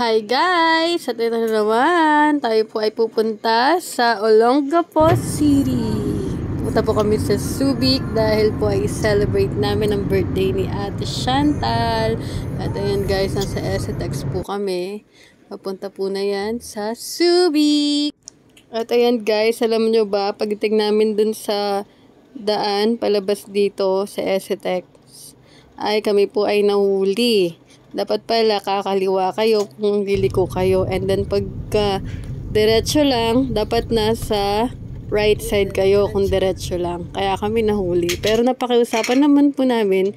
Hi guys! At ito na naman, tayo po ay pupunta sa Olongapo City. Pupunta po kami sa Subic dahil po ay celebrate namin ang birthday ni Ate Chantal. At ayan guys, nasa STX po kami. Papunta po na yan sa Subic. At ayan guys, alam nyo ba, pagdating namin dun sa daan, palabas dito sa STX, ay kami po ay nahuli. Dapat pala kakaliwa kayo kung liliko kayo. And then pagka diretso lang, dapat nasa right side kayo kung diretso lang. Kaya kami nahuli. Pero napakiusapan naman po namin.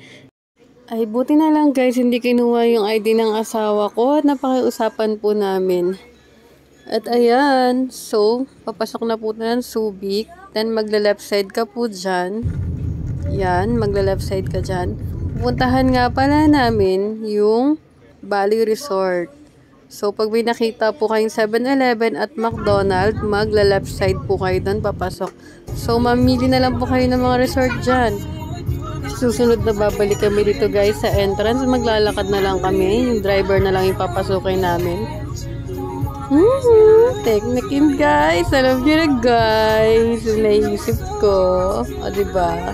Ay buti na lang guys, hindi kinuha yung ID ng asawa ko. At napakiusapan po namin. At ayan, so papasok na po na ng Subic. Then magla-left side ka po dyan. Yan, magla-left side ka dyan. Pupuntahan nga pala namin yung Bali Resort. So, pag may nakita po kayong 7-Eleven at McDonald's, magla-left side po kayo doon, papasok. So, mamili na lang po kayo ng mga resort dyan. Susunod na babalik kami dito guys sa entrance. Maglalakad na lang kami. Yung driver na lang yung papasukin namin. Technique guys. Alam nyo na guys. Naisip ko. O, diba?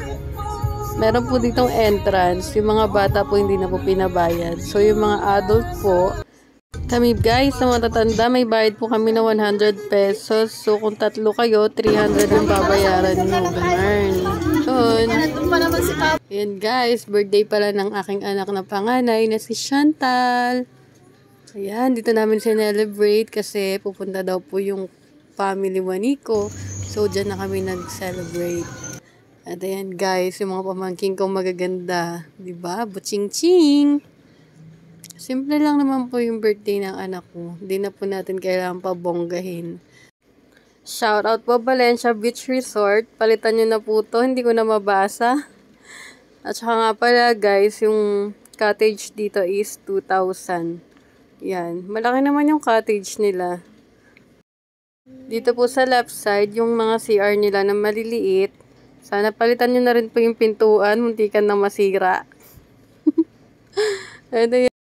Meron po ditong entrance. Yung mga bata po hindi na po pinabayad. So, yung mga adult po, kami guys, sa mga tatanda, may bayad po kami na 100 pesos. So, kung tatlo kayo, 300 yung babayaran nyo. Ganun. Yun. Yan guys, birthday pala ng aking anak na panganay na si Chantal. Ayan, dito namin sinelebrate kasi pupunta daw po yung family Juanico. So, dyan na kami nag-celebrate. At ayan guys, yung mga pamangking ko magaganda. Diba? Buching-ching! Simple lang naman po yung birthday ng anak ko. Hindi na po natin kailangan pabonggahin. Shoutout po Valencia Beach Resort. Palitan nyo na po to. Hindi ko na mabasa. At saka nga pala guys, yung cottage dito is 2,000. Yan. Malaki naman yung cottage nila. Dito po sa left side, yung mga CR nila na maliliit. Sana palitan nyo na rin po yung pintuan. Muntikan na masira.